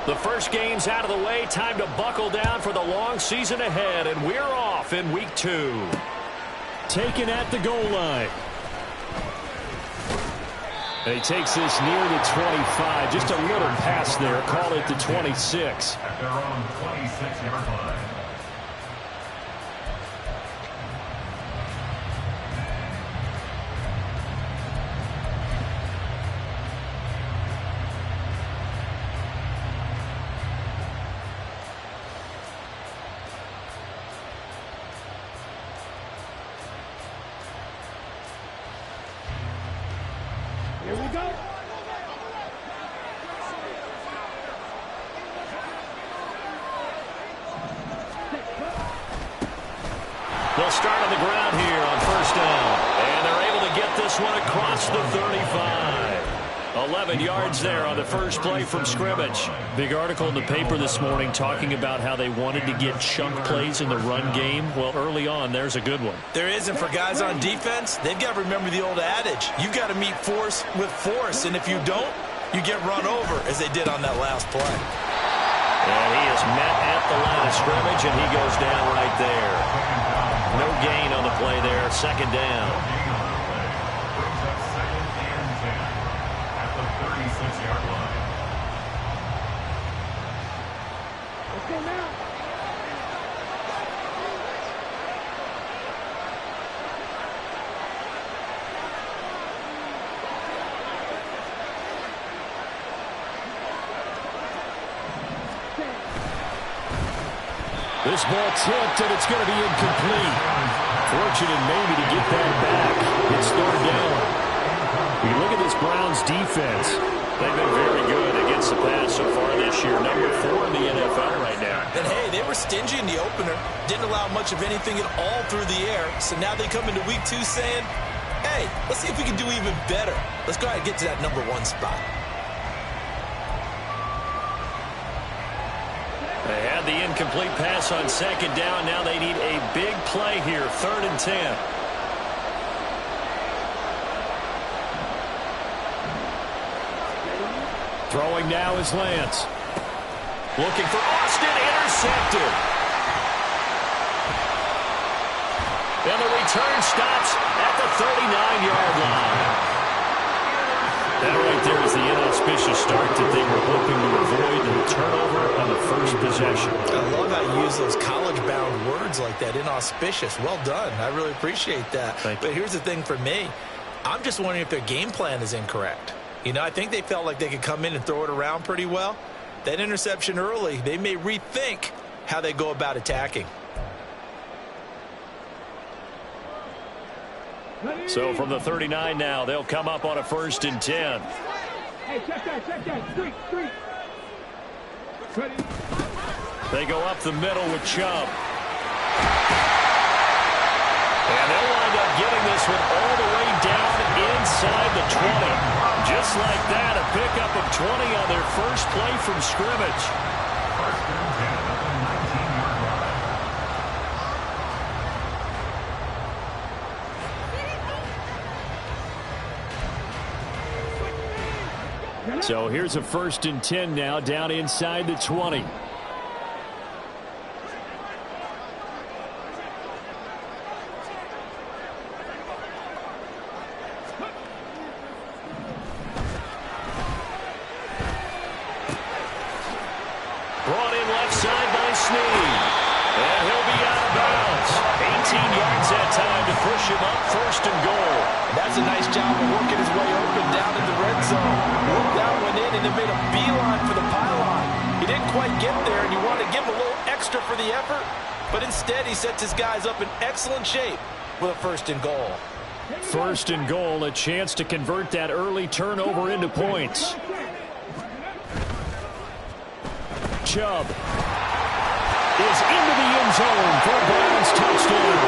The first game's out of the way. Time to buckle down for the long season ahead, and we're off in week 2. Taken at the goal line. And he takes this near the 25. Just a little pass there. Call it the 26. At their own 26-yard line. Here we go. They'll start on the ground here on first down. And they're able to get this one across the 35. 11 yards there on the first play from scrimmage. Big article in the paper this morning talking about how they wanted to get chunk plays in the run game. Well, early on, there's a good one. There isn't for guys on defense. They've got to remember the old adage. You've got to meet force with force, and if you don't, you get run over, as they did on that last play. And he is met at the line of scrimmage, and he goes down right there. No gain on the play there. Second down. Brings up 2nd and 10 at the 36-yard line. Let's go now. This ball tipped, and it's going to be incomplete. Fortunate maybe to get that back. It's third down. We look at this Browns defense. They've been very good against the pass so far this year. Number 4 in the NFL right now. And, hey, they were stingy in the opener. Didn't allow much of anything at all through the air. So now they come into week 2 saying, hey, let's see if we can do even better. Let's go ahead and get to that number 1 spot. They had the incomplete pass on second down. Now they need a big play here. 3rd and 10. Throwing now is Lance. Looking for Austin. Intercepted. And the return stops at the 39-yard line. That right there is the inauspicious start that they were hoping to avoid, and the turnover on the first possession. I love how you use those college-bound words like that, inauspicious. Well done. I really appreciate that. But here's the thing for me. I'm just wondering if their game plan is incorrect. You know, I think they felt like they could come in and throw it around pretty well. That interception early, they may rethink how they go about attacking. So from the 39 now, they'll come up on a 1st and 10. Hey, check that. Street. Ready? They go up the middle with Chubb. And they'll wind up getting this one all the way down inside the 20. Just like that, a pickup of 20 on their first play from scrimmage. 1st and 10 at the 19-yard line. So here's a 1st and 10 now, down inside the 20. Brought in left side by Snead. And he'll be out of bounds. 18 yards that time to push him up 1st and goal. That's a nice job of working his way open down in the red zone. Worked that one in and then made a beeline for the pylon. He didn't quite get there, and you want to give him a little extra for the effort. But instead, he sets his guys up in excellent shape with a 1st and goal. 1st and goal, a chance to convert that early turnover into points. Chubb is into the end zone for a Browns touchdown.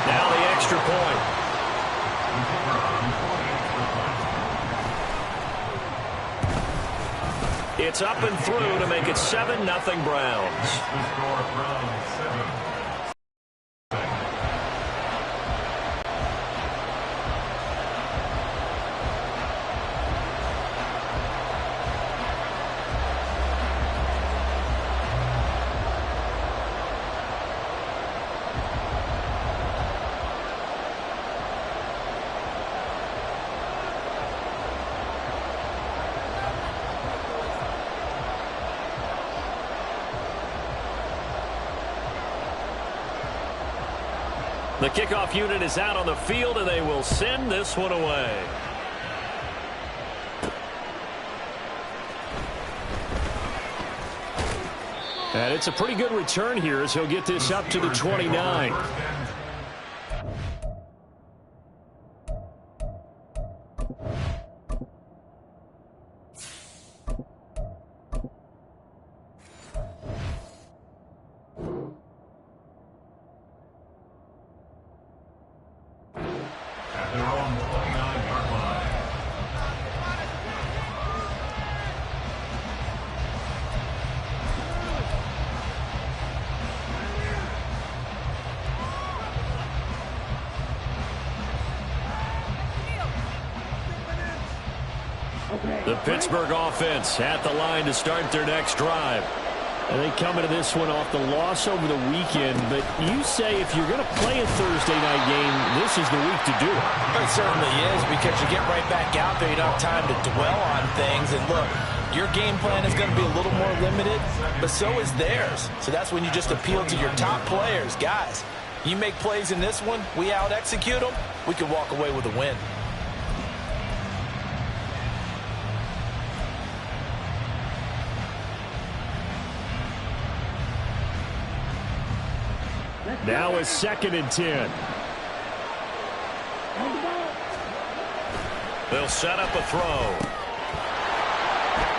Now the extra point. It's up and through to make it 7-0 Browns. The score, Browns 7. The kickoff unit is out on the field, and they will send this one away. And it's a pretty good return here as he'll get this up to the 29. At their own 29-yard line. The Pittsburgh offense at the line to start their next drive. And they come into this one off the loss over the weekend, but you say if you're going to play a Thursday night game, this is the week to do it. It certainly is, because you get right back out there. You don't have time to dwell on things. And look, your game plan is going to be a little more limited, but so is theirs. So that's when you just appeal to your top players. Guys, you make plays in this one, we out-execute them, we can walk away with a win. Now it's 2nd and 10. They'll set up a throw.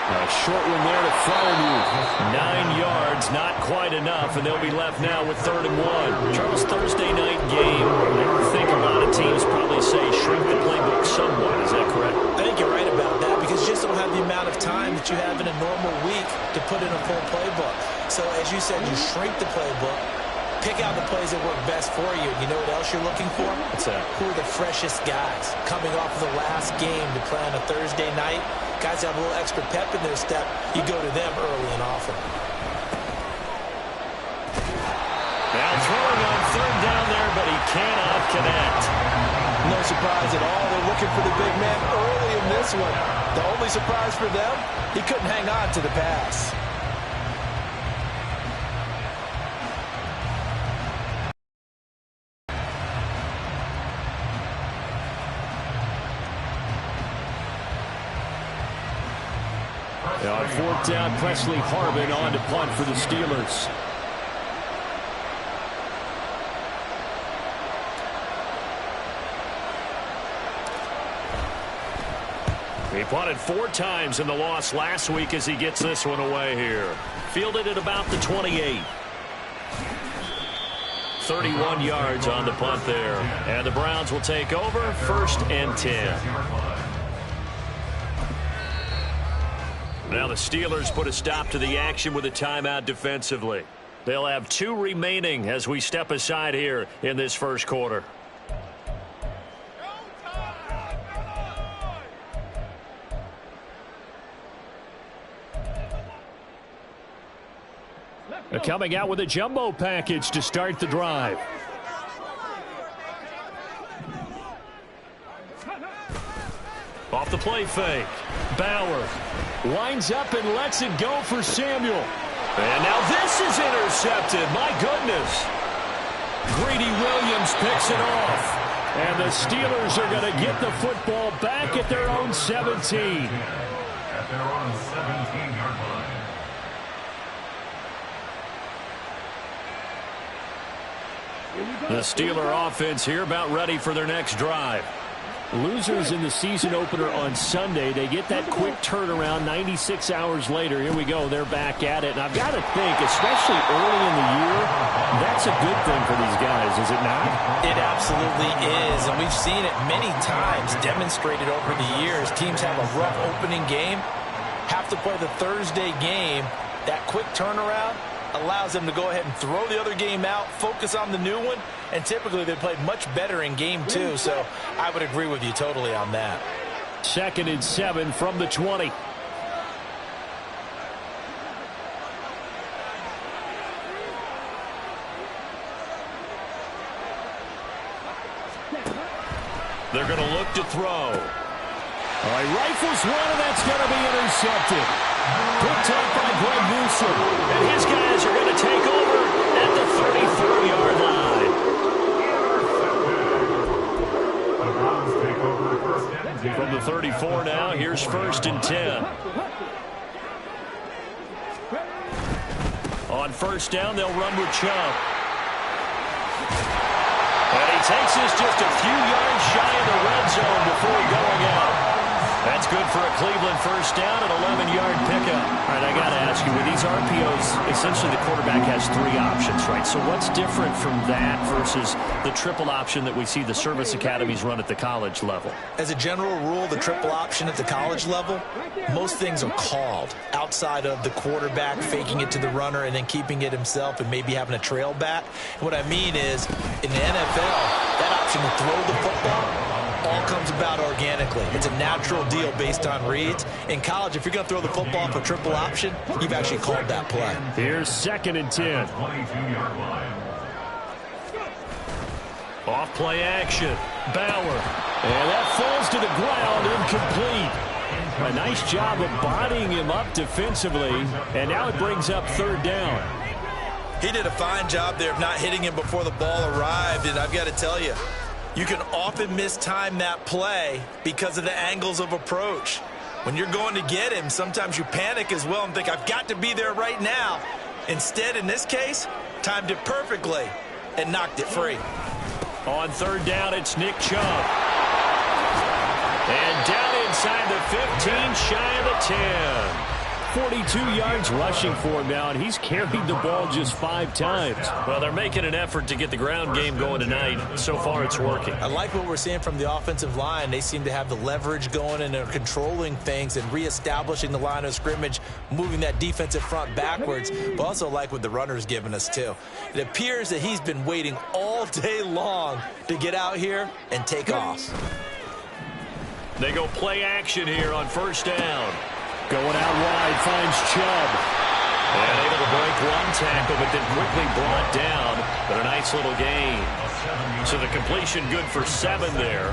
A short one there to Freiermuth. 9 yards, not quite enough, and they'll be left now with 3rd and 1. Charles, Thursday night game, I think a lot of teams probably say shrink the playbook somewhat. Is that correct? I think you're right about that, because you just don't have the amount of time that you have in a normal week to put in a full playbook. So as you said, you shrink the playbook. Pick out the plays that work best for you. You know what else you're looking for? What's that? Who are the freshest guys coming off of the last game to play on a Thursday night? Guys have a little extra pep in their step. You go to them early and often. Now throwing on 3rd down there, but he cannot connect. No surprise at all. They're looking for the big man early in this one. The only surprise for them, he couldn't hang on to the pass. On 4th down, Presley Harvin on to punt for the Steelers. He punted 4 times in the loss last week as he gets this one away here. Fielded at about the 28. 31 yards on the punt there. And the Browns will take over 1st and 10. Now the Steelers put a stop to the action with a timeout defensively. They'll have 2 remaining as we step aside here in this first quarter. They're coming out with a jumbo package to start the drive. Off the play fake. Bauer winds up and lets it go for Samuel. And now this is intercepted. My goodness. Greedy Williams picks it off. And the Steelers are going to get the football back at their own 17. At their own 17-yard line. The Steeler offense here about ready for their next drive. Losers in the season opener on Sunday. They get that quick turnaround 96 hours later. Here we go. They're back at it. And I've got to think, especially early in the year, that's a good thing for these guys, is it not? It absolutely is. And we've seen it many times demonstrated over the years. Teams have a rough opening game, have to play the Thursday game. That quick turnaround allows them to go ahead and throw the other game out, focus on the new one, and typically they play much better in game 2. So I would agree with you totally on that. 2nd and 7 from the 20. They're going to look to throw. All right, rifles one, and that's going to be intercepted. Picked up by Greg Newsome. And his guys are going to take over at the 33-yard line. From the 34 now, here's 1st and 10. On 1st down, they'll run with Chubb. And he takes this just a few yards shy of the red zone before going out. That's good for a Cleveland 1st down, an 11-yard pickup. All right, I got to ask you, with these RPOs, essentially the quarterback has 3 options, right? So what's different from that versus the triple option that we see the service academies run at the college level? As a general rule, the triple option at the college level, most things are called outside of the quarterback faking it to the runner and then keeping it himself and maybe having a trail back. And what I mean is, in the NFL, that option to throw the football all comes about organically. It's a natural deal based on reads. In college, if you're going to throw the football for triple option, you've actually called that play. Here's 2nd and 10. Off play action. Bauer. And that falls to the ground, incomplete. A nice job of bodying him up defensively. And now it brings up 3rd down. He did a fine job there of not hitting him before the ball arrived. And I've got to tell you, you can often mistime that play because of the angles of approach. When you're going to get him, sometimes you panic as well and think, I've got to be there right now. Instead, in this case, timed it perfectly and knocked it free. On 3rd down, it's Nick Chubb. And down inside the 15, shy of the 10. 42 yards rushing for him now, and he's carried the ball just 5 times. Well, they're making an effort to get the ground game going tonight. So far, it's working. I like what we're seeing from the offensive line. They seem to have the leverage going, and they're controlling things and reestablishing the line of scrimmage, moving that defensive front backwards. But also like what the runner's giving us, too. It appears that he's been waiting all day long to get out here and take off. They go play action here on 1st down. Going out wide, finds Chubb. And able to break 1 tackle, but then quickly brought down. But a nice little gain. So the completion good for 7 there.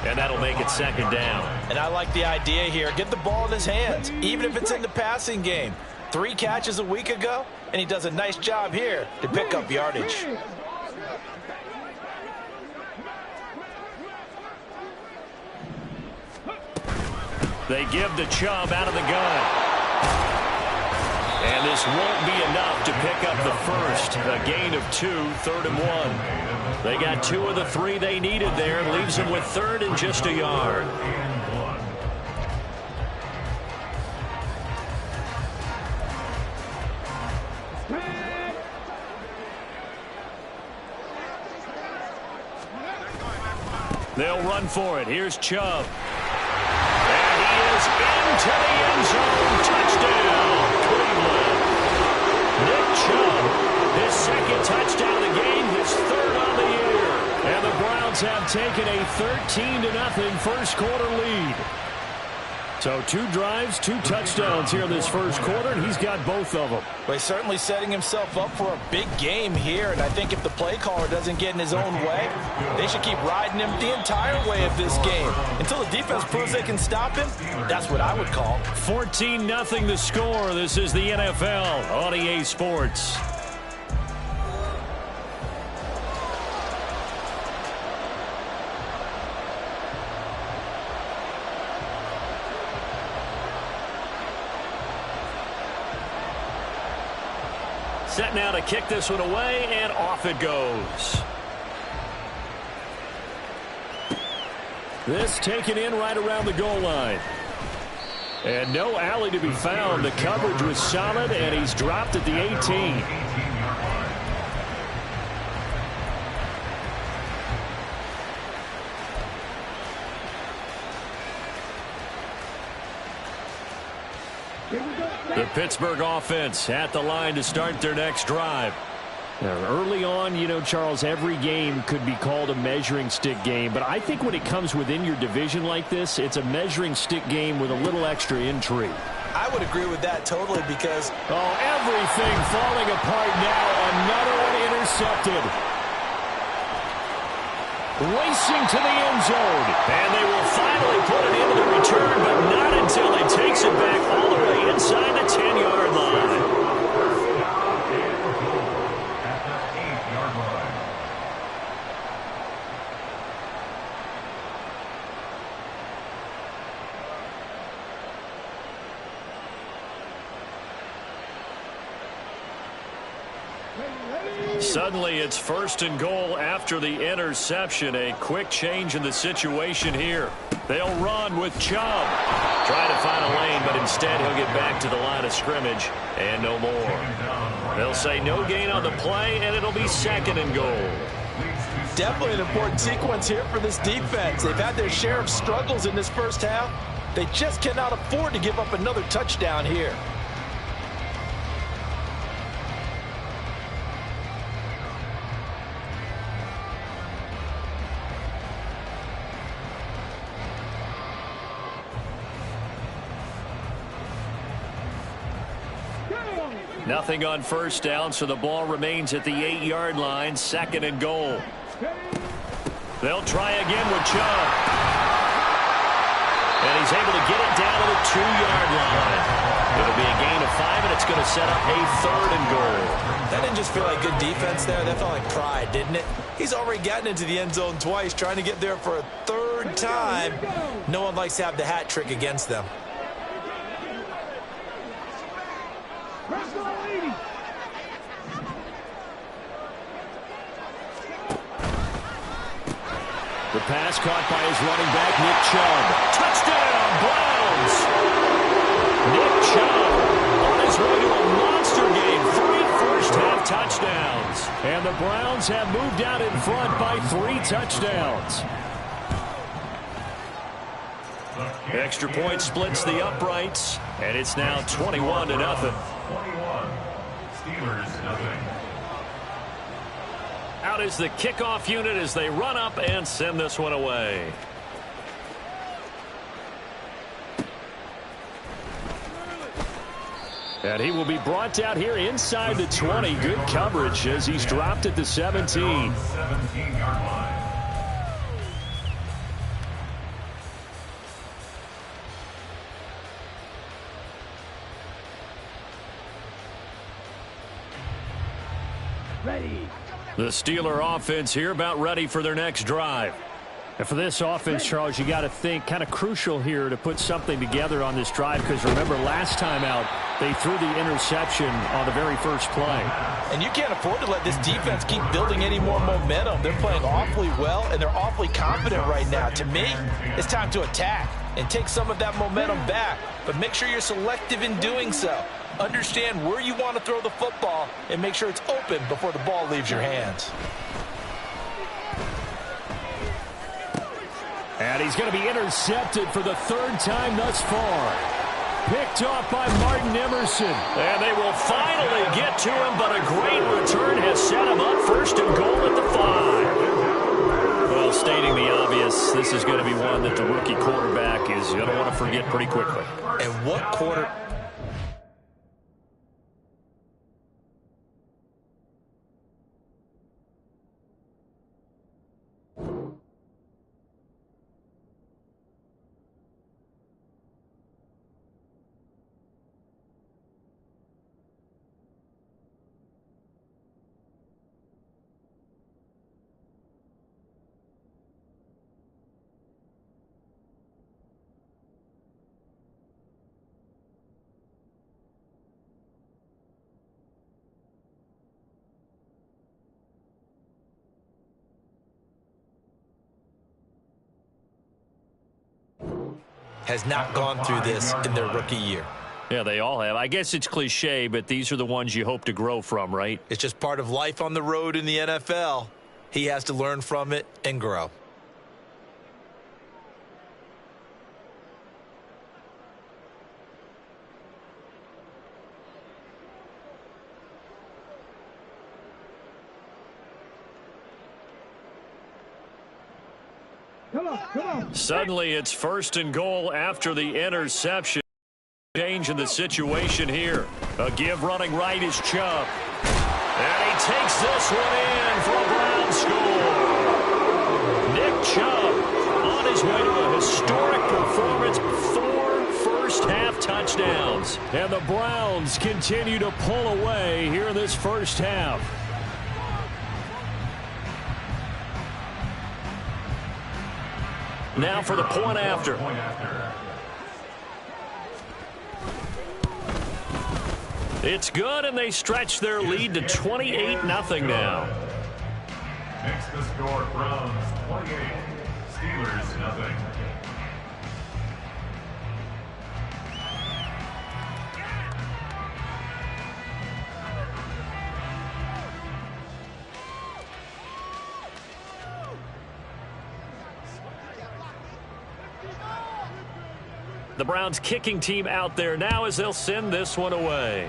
And that'll make it 2nd down. And I like the idea here. Get the ball in his hands, even if it's in the passing game. 3 catches a week ago, and he does a nice job here to pick up yardage. They give the Chubb out of the gun. And this won't be enough to pick up the 1st. A gain of 2, 3rd and 1. They got 2 of the 3 they needed there. Leaves them with 3rd and just a yard. They'll run for it. Here's Chubb. Into the end zone. Touchdown, Cleveland. Nick Chubb, his 2nd touchdown of the game, his 3rd on the year. And the Browns have taken a 13-0 first quarter lead. So 2 drives, 2 touchdowns here in this first quarter, and he's got both of them. Well, he's certainly setting himself up for a big game here, and I think if the play caller doesn't get in his own way, they should keep riding him the entire way of this game. Until the defense proves they can stop him, that's what I would call. 14-0 the score. This is the NFL on EA Sports. Set now to kick this one away, and off it goes. This taken in right around the goal line. And no alley to be found. The coverage was solid, and he's dropped at the 18. The Pittsburgh offense at the line to start their next drive. Now, early on, you know, Charles, every game could be called a measuring stick game. But I think when it comes within your division like this, it's a measuring stick game with a little extra intrigue. I would agree with that totally because... Oh, everything falling apart now. Another one intercepted. Racing to the end zone. And they will finally put it into the return, but not until he takes it back all the way inside the 10-yard line. Suddenly it's 1st and goal after the interception. A quick change in the situation here. They'll run with Chubb. Trying to find a lane, but instead he'll get back to the line of scrimmage and no more. They'll say no gain on the play, and it'll be 2nd and goal. Definitely an important sequence here for this defense. They've had their share of struggles in this first half. They just cannot afford to give up another touchdown here. Nothing on 1st down, so the ball remains at the 8-yard line. 2nd and goal. They'll try again with Chubb. And he's able to get it down to the 2-yard line. It'll be a gain of 5, and it's going to set up a 3rd and goal. That didn't just feel like good defense there. That felt like pride, didn't it? He's already gotten into the end zone twice, trying to get there for a 3rd time. No one likes to have the hat trick against them. The pass caught by his running back, Nick Chubb. Touchdown, Browns! Nick Chubb on his way to a monster game. 3 first-half touchdowns. And the Browns have moved out in front by 3 touchdowns. Extra point splits the uprights, and it's now 21-0. 21. Steelers, nothing. Out is the kickoff unit as they run up and send this one away. And he will be brought down here inside the 20. Good coverage as he's dropped at the 17. 17-yard line. Ready. The Steeler offense here about ready for their next drive. And for this offense, Charles, you got to think kind of crucial here to put something together on this drive, because remember last time out they threw the interception on the very first play. And you can't afford to let this defense keep building any more momentum. They're playing awfully well, and they're awfully confident right now. To me, it's time to attack and take some of that momentum back, but make sure you're selective in doing so. Understand where you want to throw the football and make sure it's open before the ball leaves your hands. And he's going to be intercepted for the 3rd time thus far. Picked off by Martin Emerson. And they will finally get to him, but a great return has set him up 1st and goal at the 5. Well, stating the obvious, this is going to be one that the rookie quarterback is going to want to forget pretty quickly. And what quarter... has not gone through this in their rookie year. Yeah, they all have. I guess it's cliche, but these are the ones you hope to grow from, right? It's just part of life on the road in the NFL. He has to learn from it and grow. Come on. Suddenly it's 1st and goal after the interception. Change in the situation here. A give running right is Chubb. And he takes this one in for a Brown score. Nick Chubb on his way to a historic performance. 4 first-half touchdowns. And the Browns continue to pull away here in this first half. Now for the point after. It's good, and they stretch their lead to 28-0 now. Next to score, Browns 28, Steelers nothing. The Browns kicking team out there now as they'll send this one away.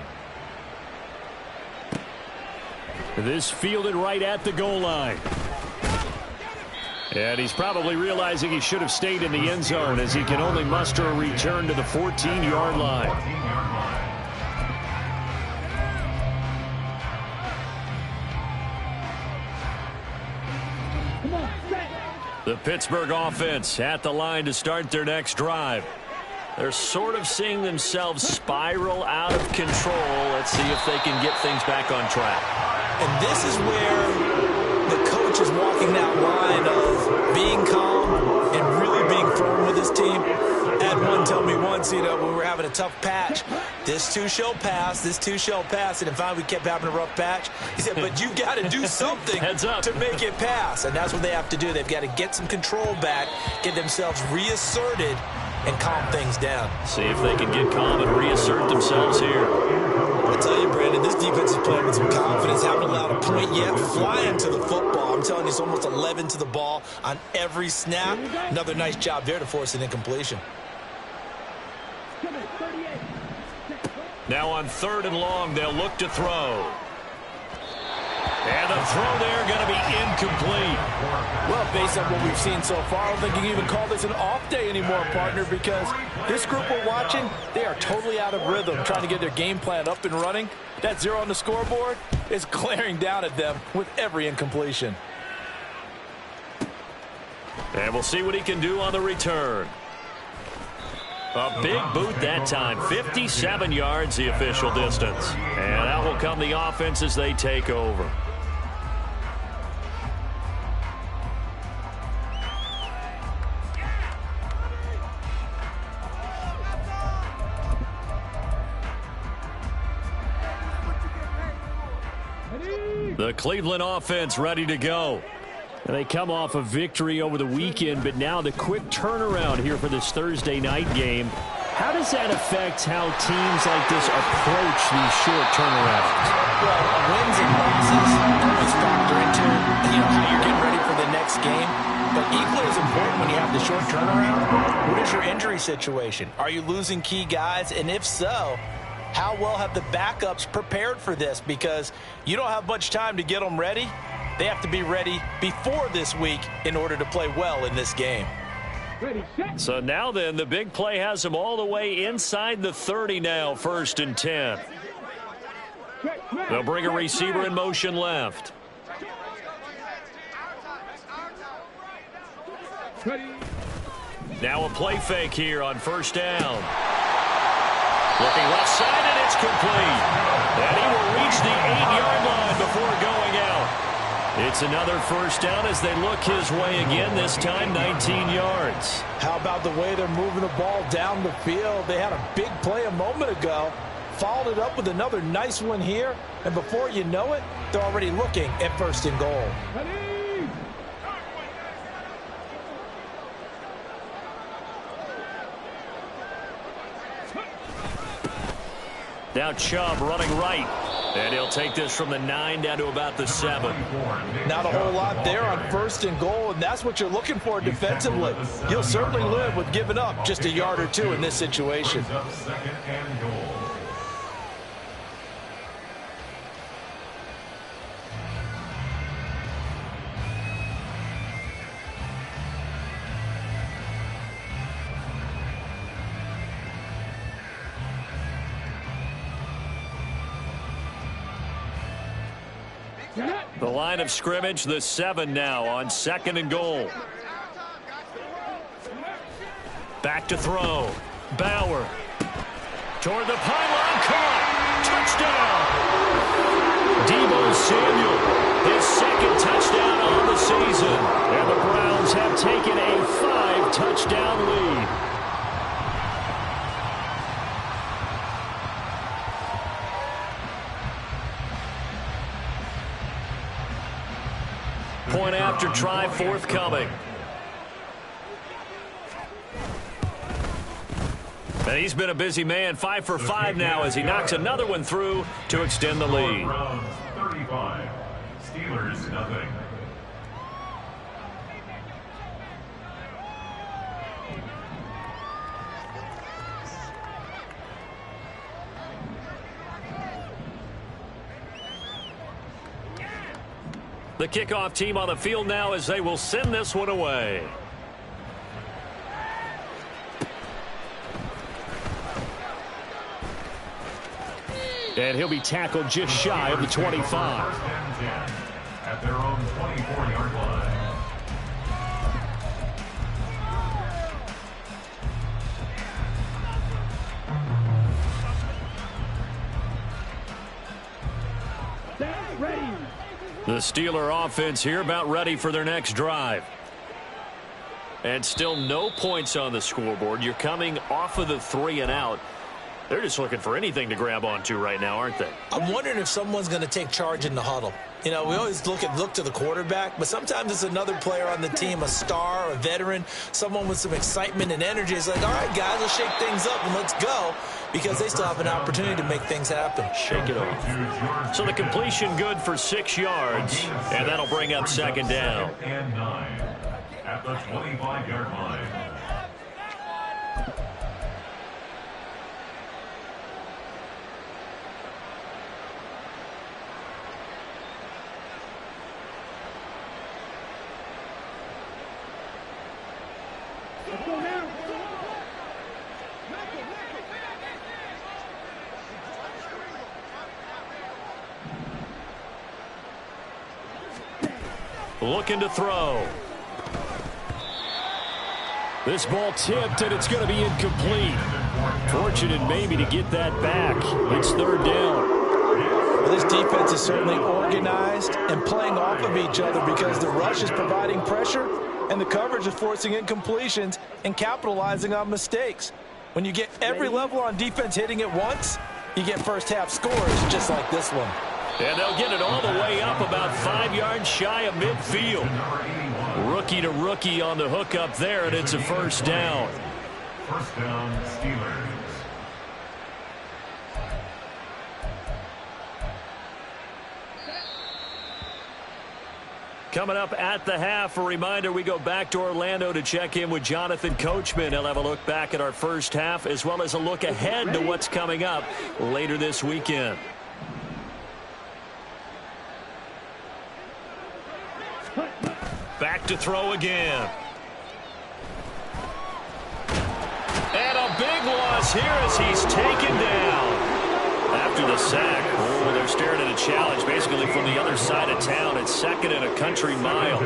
This fielded right at the goal line. And he's probably realizing he should have stayed in the end zone as he can only muster a return to the 14-yard line. The Pittsburgh offense at the line to start their next drive. They're sort of seeing themselves spiral out of control. Let's see if they can get things back on track. And this is where the coach is walking that line of being calm and really being firm with his team. Had one tell me once, when we were having a tough patch, this too shall pass, this too shall pass. And in fact, we kept having a rough patch. He said, but you got to do something to make it pass. And that's what they have to do. They've got to get some control back, get themselves reasserted, and calm things down. See if they can get calm and reassert themselves here. I tell you, Brandon, this defense is playing with some confidence. Haven't allowed a point yet. Flying to the football. I'm telling you, it's almost 11 to the ball on every snap. Another nice job there to force an incompletion. Now on 3rd and long, they'll look to throw. And the throw there going to be incomplete. Well, based on what we've seen so far, I don't think you can even call this an off day anymore, partner, because this group we're watching, they are totally out of rhythm, trying to get their game plan up and running. That 0 on the scoreboard is glaring down at them with every incompletion. And we'll see what he can do on the return. A big boot that time. 57 yards, the official distance. And out will come the offense as they take over. The Cleveland offense ready to go. And they come off a victory over the weekend, but now the quick turnaround here for this Thursday night game. How does that affect how teams like this approach these short turnarounds? Well, wins and losses always factor into how you're getting ready for the next game. But equally as important when you have the short turnaround, what is your injury situation? Are you losing key guys? And if so, how well have the backups prepared for this? Because you don't have much time to get them ready. They have to be ready before this week in order to play well in this game. So now then, the big play has them all the way inside the 30 now, 1st and 10. They'll bring a receiver in motion left. Now a play fake here on 1st down. Looking left side, and it's complete. And he will reach the 8-yard line before going out. It's another 1st down as they look his way again, this time 19 yards. How about the way they're moving the ball down the field? They had a big play a moment ago, followed it up with another nice one here, and before you know it, they're already looking at 1st and goal. Now Chubb running right. And he'll take this from the 9 down to about the 7. Not a whole lot there on 1st and goal, and that's what you're looking for defensively. You'll certainly live with giving up just a yard or two in this situation. 2nd and goal. The line of scrimmage, the 7 now on 2nd and goal. Back to throw. Bauer. Toward the pylon. Caught. Touchdown. Deebo Samuel. His 2nd touchdown on the season. And the Browns have taken a 5-touchdown lead. Point after try forthcoming. And he's been a busy man, 5 for 5 now as he knocks another one through to extend the lead. Browns 35, Steelers nothing. The kickoff team on the field now as they will send this one away. And he'll be tackled just shy of the 25. First and 10 at their own 24-yard line. Set, ready. The Steeler offense here about ready for their next drive. And still no points on the scoreboard. You're coming off of the 3 and out. They're just looking for anything to grab onto right now, aren't they? I'm wondering if someone's going to take charge in the huddle. You know, we always look to the quarterback, but sometimes it's another player on the team, a star, a veteran, someone with some excitement and energy. It's like, all right, guys, let's shake things up and let's go, because they still have an opportunity to make things happen. Shake it off. So the completion good for 6 yards, and that'll bring up second down. And 9 at the 25-yard line. Let's go now. Looking to throw. This ball tipped, and it's going to be incomplete. Fortunate maybe to get that back. It's third down. Well, this defense is certainly organized and playing off of each other because the rush is providing pressure and the coverage is forcing incompletions and capitalizing on mistakes. When you get every level on defense hitting at once, you get first half scores just like this one. And they'll get it all the way up about 5 yards shy of midfield. Rookie to rookie on the hook up there, and it's a first down. First down, Steelers. Coming up at the half, a reminder, we go back to Orlando to check in with Jonathan Coachman. He'll have a look back at our first half as well as a look ahead to what's coming up later this weekend. Back to throw again. And a big loss here as he's taken down. After the sack, they're staring at a challenge basically from the other side of town. It's second and a country mile.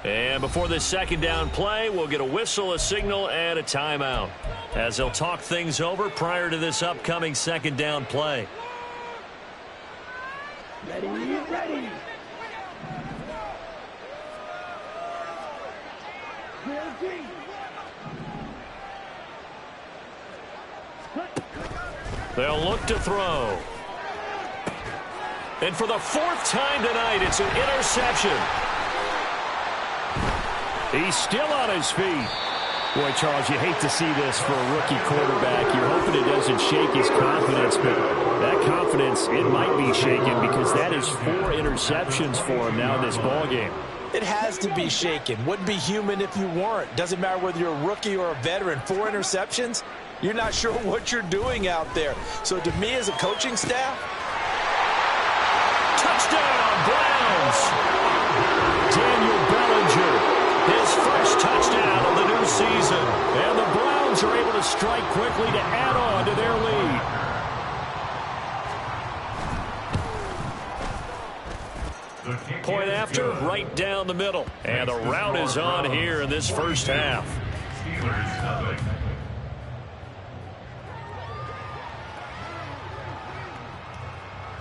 And before this second down play, we'll get a whistle, a signal, and a timeout as they'll talk things over prior to this upcoming second down play. Ready, ready. They'll look to throw. And for the 4th time tonight, it's an interception. He's still on his feet. Boy, Charles, you hate to see this for a rookie quarterback. You're hoping it doesn't shake his confidence, but that confidence, it might be shaken because that is 4 interceptions for him now in this ballgame. It has to be shaken. Wouldn't be human if you weren't. Doesn't matter whether you're a rookie or a veteran. 4 interceptions, you're not sure what you're doing out there. So to me as a coaching staff, touchdown, Browns! Daniel Bellinger. His first touchdown of the new season. And the Browns are able to strike quickly to add on to their lead. Point after, right down the middle. And the route is on here in this first half. Steelers nothing.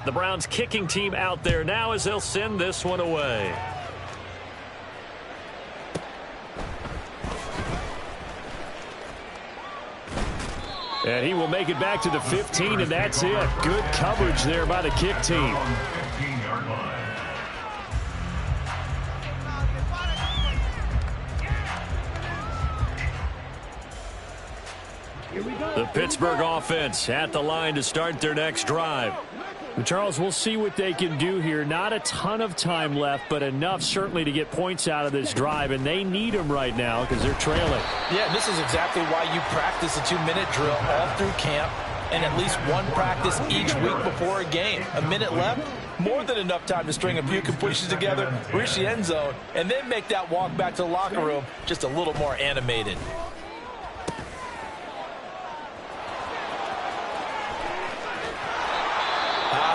The Browns kicking team out there now as they'll send this one away. And he will make it back to the 15, and that's it. Good coverage there by the kick team. 15-yard line. The Pittsburgh offense at the line to start their next drive. Charles, we'll see what they can do here. Not a ton of time left, but enough certainly to get points out of this drive, and they need them right now because they're trailing. Yeah, this is exactly why you practice a 2-minute drill all through camp and at least one practice each week before a game. A minute left, more than enough time to string a few completions together, reach the end zone, and then make that walk back to the locker room just a little more animated.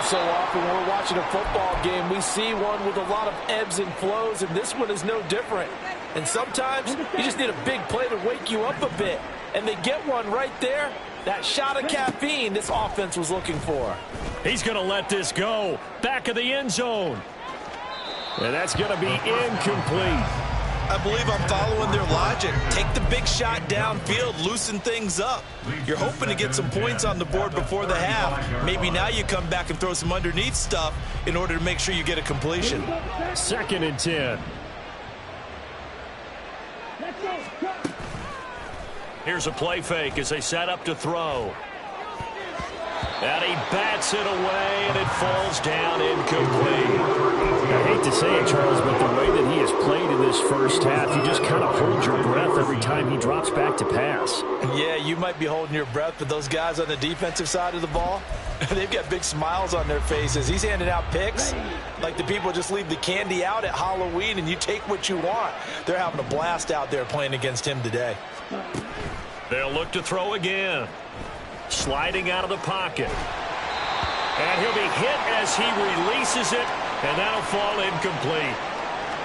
So often when we're watching a football game, we see one with a lot of ebbs and flows, and this one is no different. And sometimes you just need a big play to wake you up a bit. And they get one right there. That shot of caffeine this offense was looking for. He's going to let this go. Back of the end zone. And that's going to be incomplete. I believe I'm following their logic. Take the big shot downfield, loosen things up. You're hoping to get some points on the board before the half. Maybe now you come back and throw some underneath stuff in order to make sure you get a completion. 2nd and 10. Here's a play fake as they set up to throw. And he bats it away, and it falls down incomplete. I hate to say it, Charles, but the way that he has played in this first half, you just kind of hold your breath every time he drops back to pass. Yeah, you might be holding your breath, but those guys on the defensive side of the ball, they've got big smiles on their faces. He's handing out picks like the people just leave the candy out at Halloween and you take what you want. They're having a blast out there playing against him today. They'll look to throw again. Sliding out of the pocket. And he'll be hit as he releases it, and that'll fall incomplete.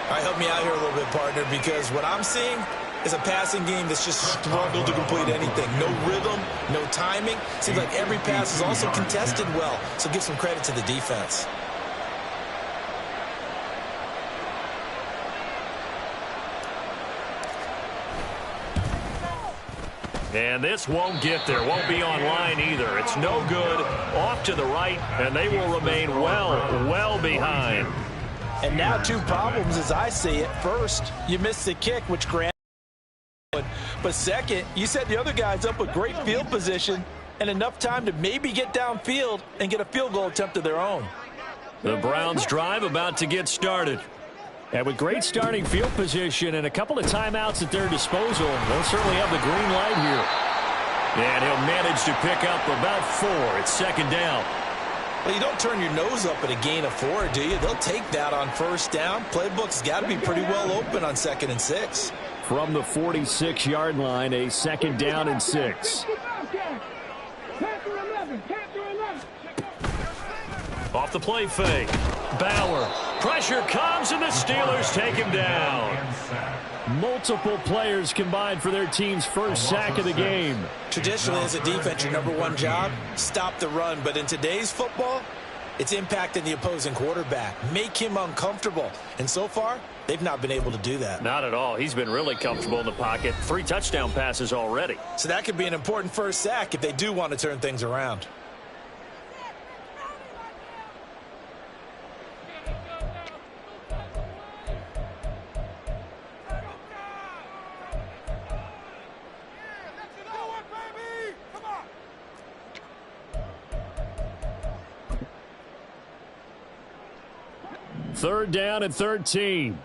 All right, help me out here a little bit, partner, because what I'm seeing is a passing game that's just struggled to complete anything. No rhythm, no timing. Seems like every pass is also contested well, so give some credit to the defense. And this won't get there, won't be online either. It's no good, off to the right, and they will remain well behind. And now 2 problems as I see it. First, you missed the kick, which granted, but second, you set the other guys up with great field position and enough time to maybe get downfield and get a field goal attempt of their own. The Browns drive about to get started. And with great starting field position and a couple of timeouts at their disposal, they'll certainly have the green light here. And he'll manage to pick up about 4. It's 2nd down. Well, you don't turn your nose up at a gain of 4, do you? They'll take that on 1st down. Playbook's got to be pretty well open on 2nd and 6. From the 46-yard line, a 2nd down and 6. Off the play fake. Bauer. Pressure comes, and the Steelers take him down. Multiple players combined for their team's first sack of the game. Traditionally, as a defense, your #1 job, stop the run. But in today's football, it's impacting the opposing quarterback. Make him uncomfortable. And so far, they've not been able to do that. Not at all. He's been really comfortable in the pocket. 3 touchdown passes already. So that could be an important first sack if they do want to turn things around. Third down and 13.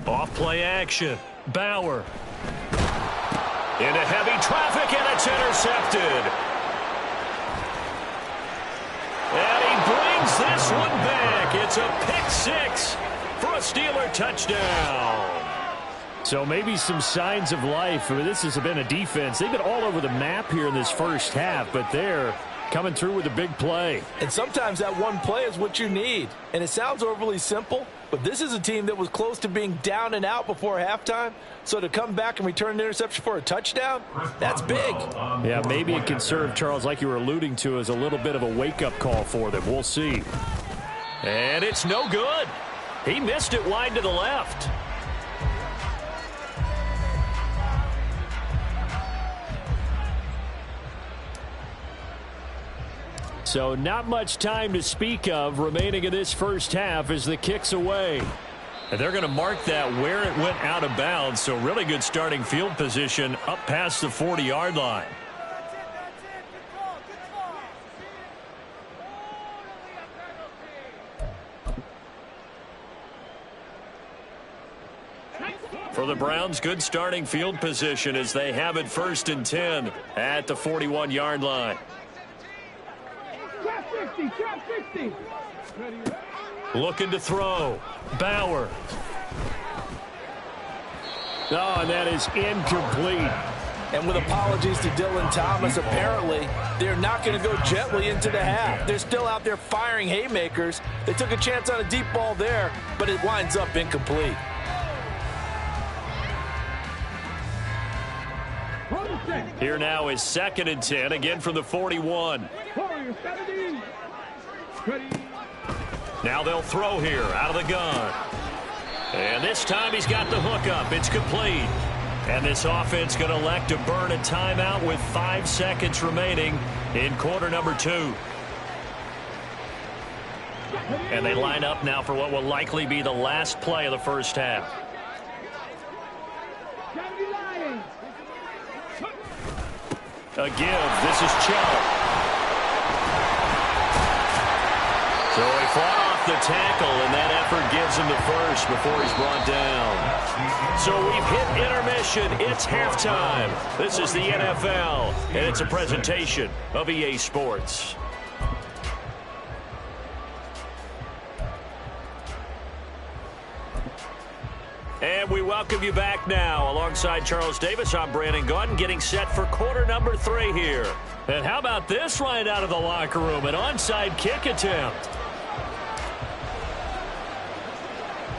Off play action. Bauer. Into heavy traffic, and it's intercepted. And he brings this one back. It's a pick 6 for a Steeler touchdown. So maybe some signs of life. I mean, this has been a defense. They've been all over the map here in this first half, but they're coming through with a big play. And sometimes that one play is what you need. And it sounds overly simple, but this is a team that was close to being down and out before halftime. So to come back and return an interception for a touchdown, that's big. Yeah, maybe it can serve, Charles, like you were alluding to, as a little bit of a wake-up call for them. We'll see. And it's no good. He missed it wide to the left. So not much time to speak of remaining in this first half as the kick's away. And they're going to mark that where it went out of bounds. So really good starting field position up past the 40-yard line. For the Browns, good starting field position as they have it 1st and 10 at the 41-yard line. Trap 60. Looking to throw. Bauer. Oh, and that is incomplete. And with apologies to Dylan Thomas, apparently they're not going to go gently into the half. They're still out there firing haymakers. They took a chance on a deep ball there, but it winds up incomplete. Here now is 2nd and 10, again from the 41. Now they'll throw here out of the gun. And this time he's got the hook up. It's complete. And this offense going to elect to burn a timeout with 5 seconds remaining in quarter number 2. And they line up now for what will likely be the last play of the first half. A give. This is Chell. So he fought off the tackle, and that effort gives him the first before he's brought down. So we've hit intermission. It's halftime. This is the NFL, and it's a presentation of EA Sports. And we welcome you back now. Alongside Charles Davis, I'm Brandon Gaudin, getting set for quarter number 3 here. And how about this right out of the locker room? An onside kick attempt.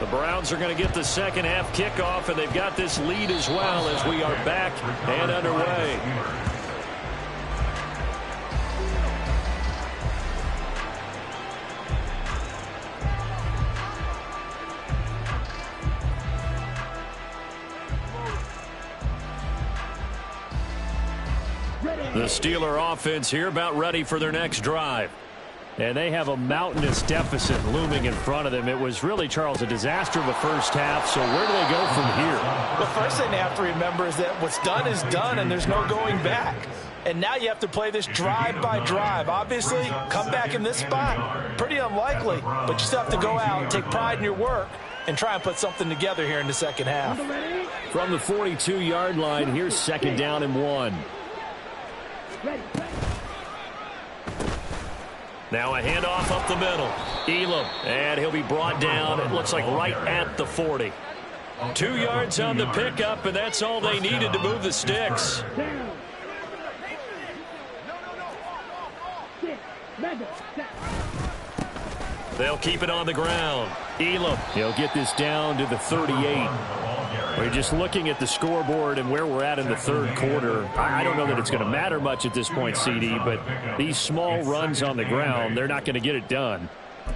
The Browns are going to get the second half kickoff, and they've got this lead as well as we are back and underway. The Steeler offense here about ready for their next drive. And they have a mountainous deficit looming in front of them. It was really, Charles, a disaster of a first half. So where do they go from here? The first thing they have to remember is that what's done is done, and there's no going back. And now you have to play this drive by drive. Obviously, come back in this spot, pretty unlikely. But you still have to go out and take pride in your work and try and put something together here in the second half. From the 42-yard line, here's 2nd down and 1. Now a handoff up the middle. Elam, and he'll be brought down, it looks like right at the 40. 2 yards on the pickup, and that's all they needed to move the sticks. They'll keep it on the ground. Elam, he'll get this down to the 38. We're just looking at the scoreboard and where we're at in the third quarter. I don't know that it's going to matter much at this point, CD, but these small runs on the ground, they're not going to get it done.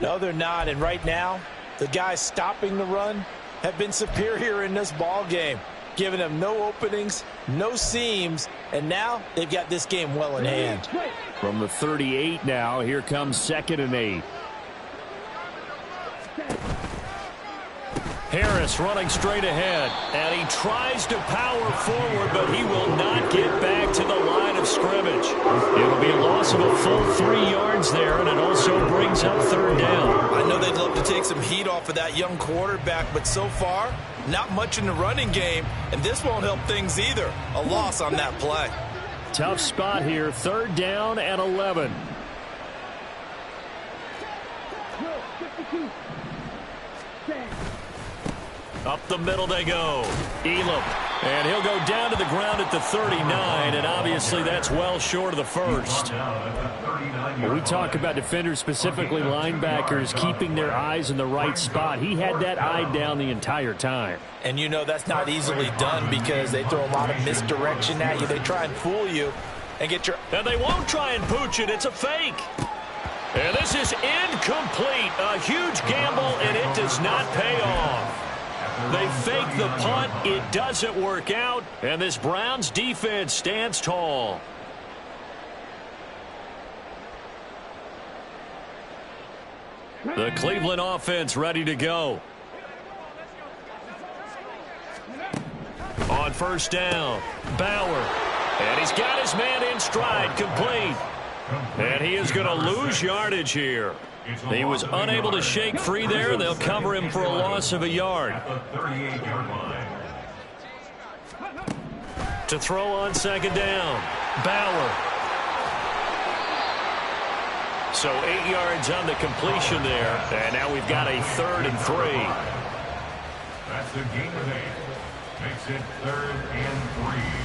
No, they're not. And right now, the guys stopping the run have been superior in this ball game, giving them no openings, no seams, and now they've got this game well in hand. From the 38 now, here comes 2nd and 8. Harris running straight ahead, and he tries to power forward, but he will not get back to the line of scrimmage. It'll be a loss of a full 3 yards there, and it also brings up 3rd down. I know they'd love to take some heat off of that young quarterback, but so far, not much in the running game, and this won't help things either. A loss on that play. Tough spot here, 3rd down and 11. Up the middle they go. Elam. And he'll go down to the ground at the 39, and obviously that's well short of the first. When we talk about defenders, specifically linebackers, keeping their eyes in the right spot, he had that eye down the entire time. And you know that's not easily done because they throw a lot of misdirection at you. They try and fool you and get your... And they won't try and pooch it. It's a fake. And this is incomplete. A huge gamble, and it does not pay off. They fake the punt. It doesn't work out, and this Browns defense stands tall. The Cleveland offense ready to go. On first down, Bauer. And he's got his man in stride, complete. And he is going to lose yardage here. He was unable to shake free there. They'll cover him for a loss of a yard. To throw on second down, Bauer. So 8 yards on the completion there. And now we've got a 3rd and 3. That's the game of 8. Makes it 3rd and 3.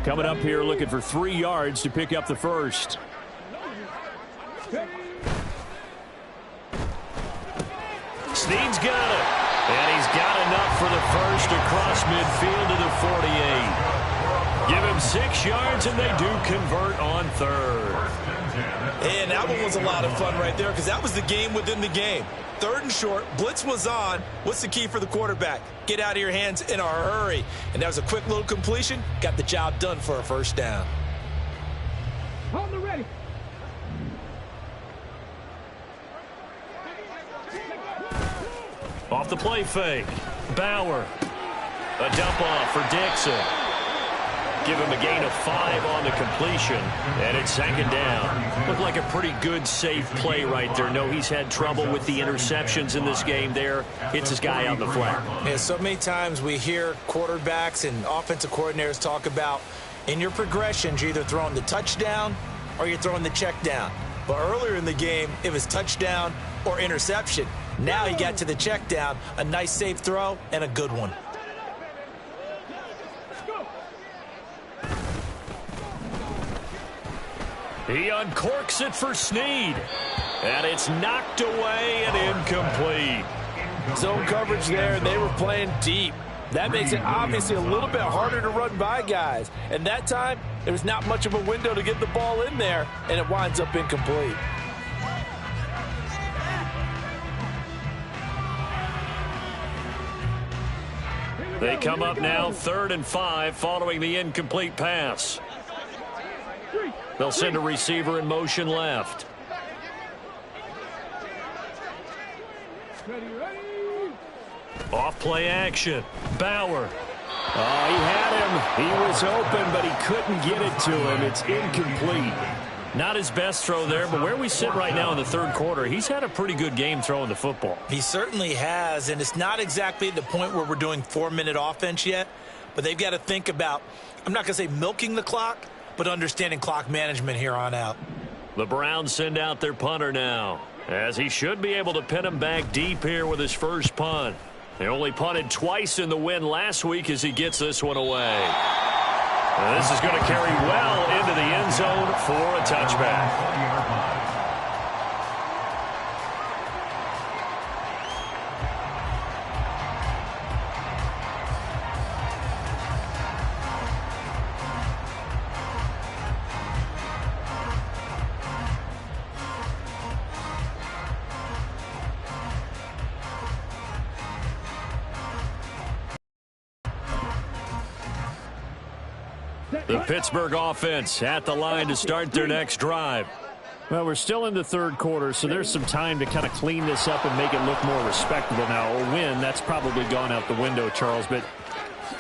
Coming up here looking for 3 yards to pick up the first. Snead's got it. And he's got enough for the first across midfield to the 48. Give him 6 yards, and they do convert on 3rd. And that one was a lot of fun right there because that was the game within the game. 3rd and short, blitz was on. What's the key for the quarterback? Get out of your hands in a hurry. And that was a quick little completion. Got the job done for a first down. On the ready. Off the play fake. Bauer. A dump off for Dixon. Give him a gain of 5 on the completion. And it's 2nd down. Looked like a pretty good, safe play right there. No, he's had trouble with the interceptions in this game there. Hits his guy out in the flat. Yeah, so many times we hear quarterbacks and offensive coordinators talk about in your progressions, you're either throwing the touchdown or you're throwing the check down. But earlier in the game, it was touchdown or interception. Now he got to the check down, a nice safe throw, and a good one. He uncorks it for Snead. And it's knocked away and incomplete. Zone coverage there, and they were playing deep. That makes it obviously a little bit harder to run by guys. And that time, there was not much of a window to get the ball in there, and it winds up incomplete. They come up now 3rd and 5 following the incomplete pass. They'll send a receiver in motion left. Off play action. Bauer. Oh, he had him. He was open, but he couldn't get it to him. It's incomplete. Not his best throw there, but where we sit right now in the 3rd quarter, he's had a pretty good game throwing the football. He certainly has, and it's not exactly at the point where we're doing 4-minute offense yet, but they've got to think about, I'm not going to say milking the clock, but understanding clock management here on out. The Browns send out their punter now, as he should be able to pin him back deep here with his first punt. They only punted twice in the win last week as he gets this one away. And this is going to carry well into the end zone for a touchback. The Pittsburgh offense at the line to start their next drive. Well, we're still in the 3rd quarter, so there's some time to kind of clean this up and make it look more respectable now. A win, that's probably gone out the window, Charles, but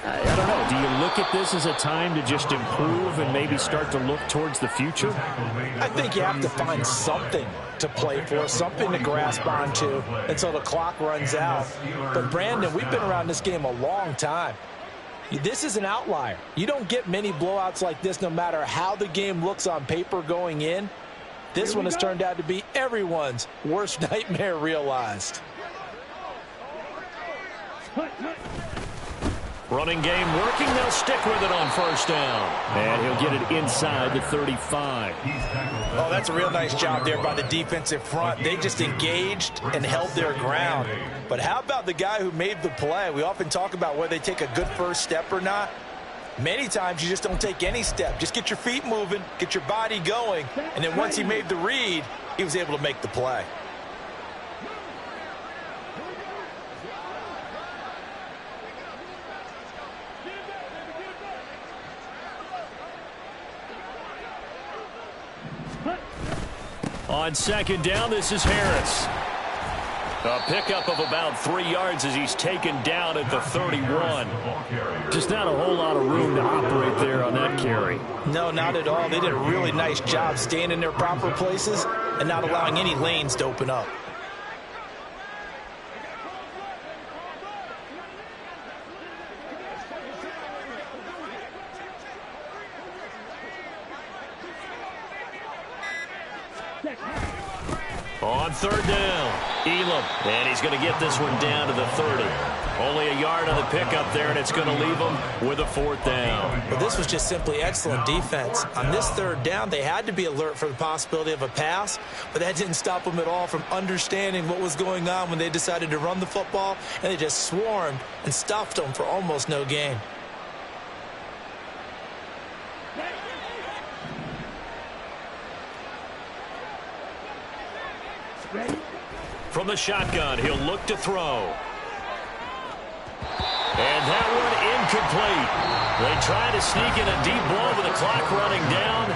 I don't know. Do you look at this as a time to just improve and maybe start to look towards the future? I think you have to find something to play for, something to grasp onto until the clock runs out. But, Brandon, we've been around this game a long time. This is an outlier. You don't get many blowouts like this no matter how the game looks on paper going in. This one has turned out to be everyone's worst nightmare realized. Running game working. They'll stick with it on first down. And he'll get it inside the 35. Oh, that's a real nice job there by the defensive front. They just engaged and held their ground. But how about the guy who made the play? We often talk about whether they take a good first step or not. Many times you just don't take any step. Just get your feet moving, get your body going, and then once he made the read, he was able to make the play. On second down, this is Harris. A pickup of about 3 yards as he's taken down at the 31. Just not a whole lot of room to operate there on that carry. No, not at all. They did a really nice job staying in their proper places and not allowing any lanes to open up. On third down, Elam. And he's going to get this one down to the 30. Only a yard on the pickup there, and it's going to leave him with a fourth down. But this was just simply excellent defense. On this third down, they had to be alert for the possibility of a pass, but that didn't stop them at all from understanding what was going on when they decided to run the football, and they just swarmed and stuffed them for almost no gain. From the shotgun, he'll look to throw. And that one incomplete. They try to sneak in a deep ball with the clock running down,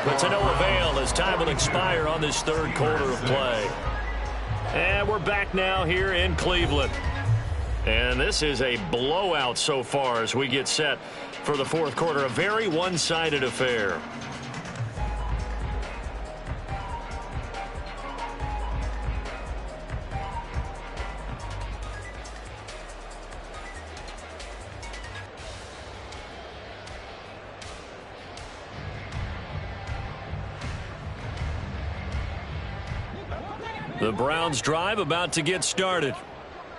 but to no avail as time will expire on this third quarter of play. And we're back now here in Cleveland. And this is a blowout so far as we get set for the fourth quarter. A very one-sided affair. The Browns drive about to get started.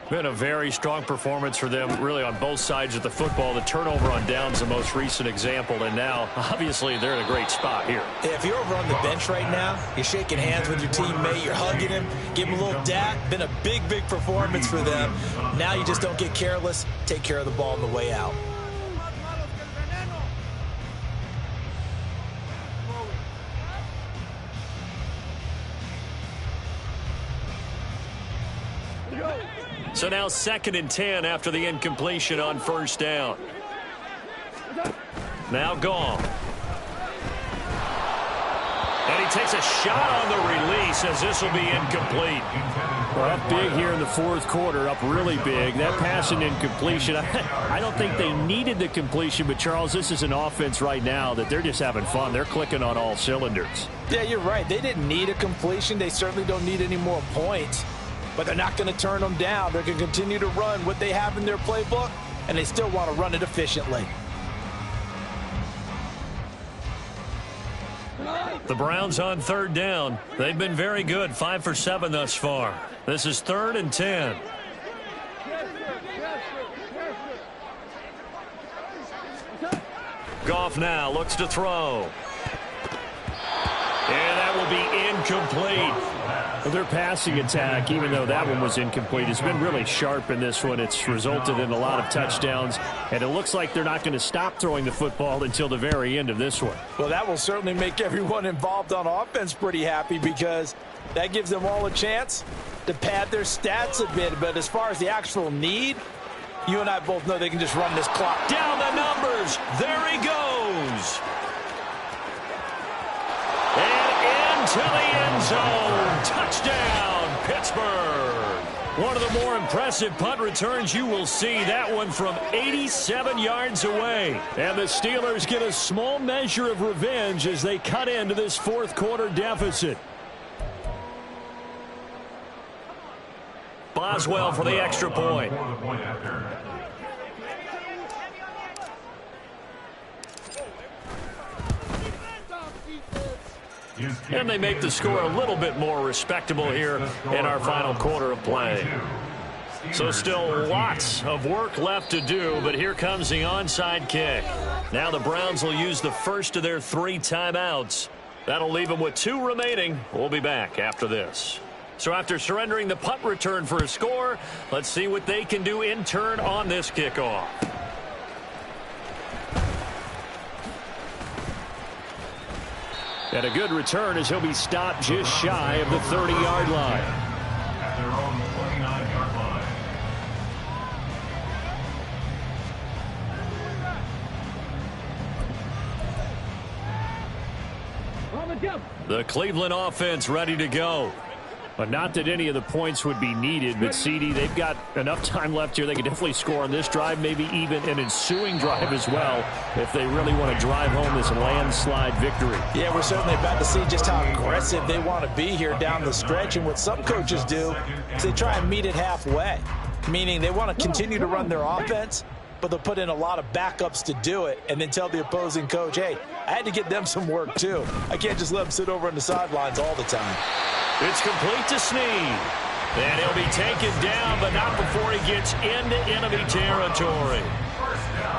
Been a very strong performance for them, really, on both sides of the football. The turnover on downs, the most recent example, and now, obviously, they're in a great spot here. Yeah, if you're over on the bench right now, you're shaking hands with your teammate, you're hugging him, give him a little dap. Been a big, big performance for them. Now you just don't get careless, take care of the ball on the way out. So now 2nd and 10 after the incompletion on first down. Now gone. And he takes a shot on the release as this will be incomplete. Well, up big here in the fourth quarter, up really big. That pass and incompletion, I don't think they needed the completion, but Charles, this is an offense right now that they're just having fun. They're clicking on all cylinders. Yeah, you're right. They didn't need a completion. They certainly don't need any more points. But they're not going to turn them down. They're going to continue to run what they have in their playbook, and they still want to run it efficiently. The Browns on third down. They've been very good, 5 for 7 thus far. This is 3rd and 10. Goff now looks to throw. And that will be incomplete. Well, their passing attack, even though that one was incomplete, has been really sharp in this one. It's resulted in a lot of touchdowns, and it looks like they're not going to stop throwing the football until the very end of this one. Well, that will certainly make everyone involved on offense pretty happy because that gives them all a chance to pad their stats a bit. But as far as the actual need, you and I both know they can just run this clock. Down the numbers. There he goes. And into the end zone. Touchdown, Pittsburgh. One of the more impressive punt returns you will see. That one from 87 yards away. And the Steelers get a small measure of revenge as they cut into this fourth quarter deficit. Boswell for the extra point. And they make the score a little bit more respectable here in our final quarter of play. So still lots of work left to do, but here comes the onside kick. Now the Browns will use the first of their 3 timeouts. That'll leave them with 2 remaining. We'll be back after this. So after surrendering the punt return for a score, let's see what they can do in turn on this kickoff. And a good return as he'll be stopped just shy of the 30-yard line. At their own 29-yard line. On the jump. The Cleveland offense ready to go. But not that any of the points would be needed, but CD, they've got enough time left here. They could definitely score on this drive, maybe even an ensuing drive as well, if they really want to drive home this landslide victory. Yeah, we're certainly about to see just how aggressive they want to be here down the stretch. And what some coaches do is they try and meet it halfway, meaning they want to continue to run their offense, but they'll put in a lot of backups to do it and then tell the opposing coach, hey, I had to get them some work too. I can't just let them sit over on the sidelines all the time. It's complete to Snead. And he'll be taken down, but not before he gets into enemy territory.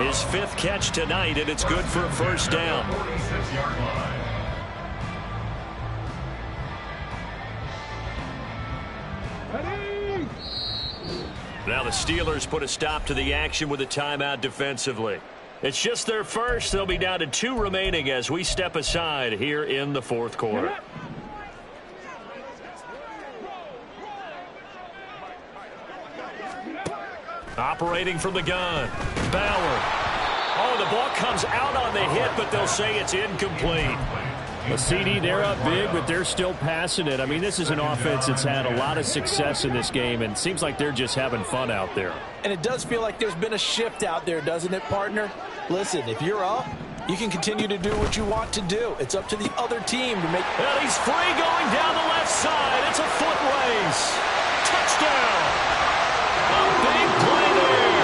His 5th catch tonight, and it's good for a first down. 46-yard line. Ready. Now the Steelers put a stop to the action with a timeout defensively. It's just their first. They'll be down to 2 remaining as we step aside here in the 4th quarter. Operating from the gun. Bauer. Oh, the ball comes out on the hit, but they'll say it's incomplete. The CD, they're up big, but they're still passing it. I mean, this is an offense that's had a lot of success in this game, and it seems like they're just having fun out there. And it does feel like there's been a shift out there, doesn't it, partner? Listen, if you're up, you can continue to do what you want to do. It's up to the other team to make... And he's free going down the left side. It's a foot race. Touchdown. A big play there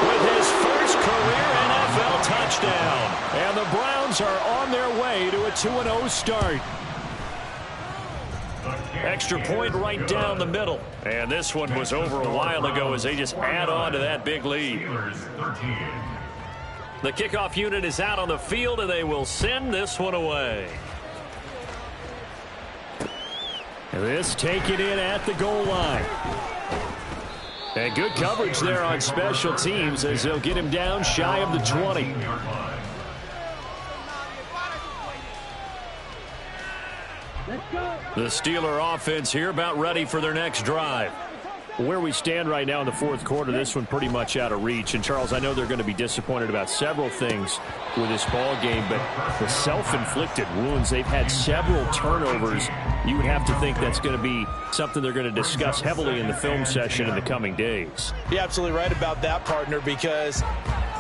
with his first career NFL touchdown. And the Browns are on their way to a 2-0 start. Extra point right down the middle. And this one was over a while ago as they just add on to that big lead. The kickoff unit is out on the field, and they will send this one away. This taken in at the goal line. And good coverage there on special teams as they'll get him down shy of the 20. The Steeler offense here about ready for their next drive. Where we stand right now in the 4th quarter, this one pretty much out of reach. And, Charles, I know they're going to be disappointed about several things with this ball game, but the self-inflicted wounds, they've had several turnovers. You would have to think that's going to be something they're going to discuss heavily in the film session in the coming days. You're absolutely right about that, partner, because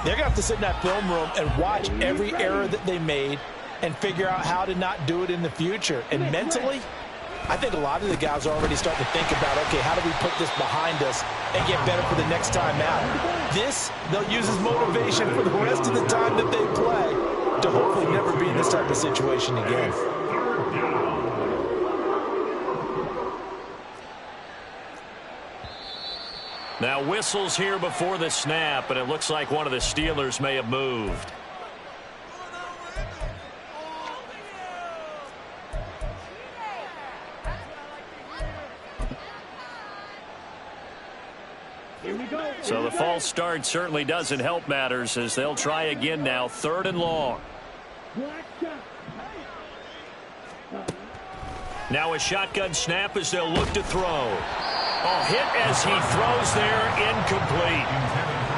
they're going to have to sit in that film room and watch every error that they made and figure out how to not do it in the future. And mentally, I think a lot of the guys are already starting to think about, okay, how do we put this behind us and get better for the next time out? This, they'll use as motivation for the rest of the time that they play to hopefully never be in this type of situation again. Now whistles here before the snap, and it looks like one of the Steelers may have moved. So the false start certainly doesn't help matters as they'll try again now, 3rd and long. Now a shotgun snap as they'll look to throw. Oh, hit as he throws there, incomplete.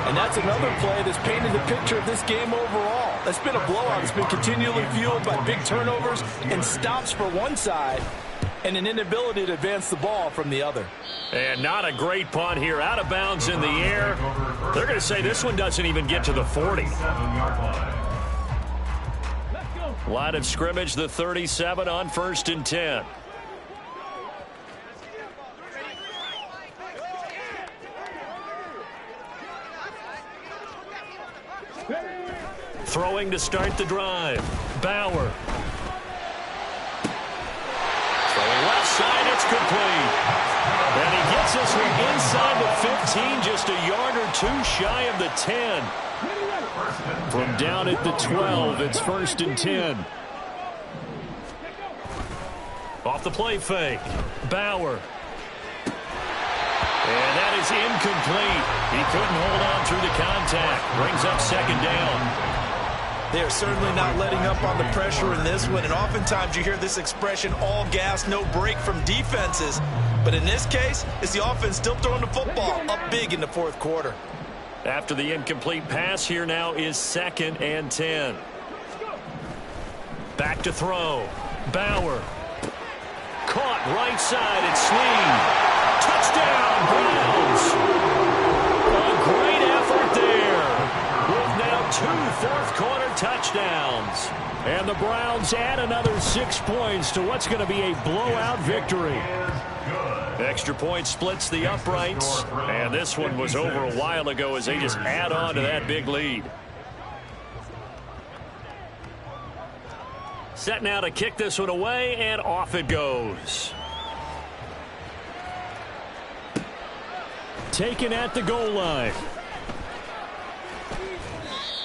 And that's another play that's painted the picture of this game overall. It's been a blowout. It's been continually fueled by big turnovers and stops for one side and an inability to advance the ball from the other. And not a great punt here. Out of bounds in the air. They're going to say this one doesn't even get to the 40. Line of scrimmage, the 37 on 1st and 10. Throwing to start the drive. Bauer. Throwing left side, it's complete. And he gets this one inside the 17, just a yard or two shy of the 10. From down at the 12, it's 1st and 10. Off the play fake. Bauer. And that is incomplete. He couldn't hold on through the contact. Brings up 2nd down. They are certainly not letting up on the pressure in this one, and oftentimes you hear this expression, all gas, no break from defenses. But in this case, it's the offense still throwing the football up big in the 4th quarter. After the incomplete pass, here now is 2nd and 10. Back to throw. Bauer. Caught right side at Snead. Touchdown, Browns. A great effort there. With now 2 fourth-quarter touchdowns. And the Browns add another 6 points to what's going to be a blowout victory. Extra point splits the uprights. And this one was over a while ago as they just add on to that big lead. Set now to kick this one away, and off it goes. Taken at the goal line.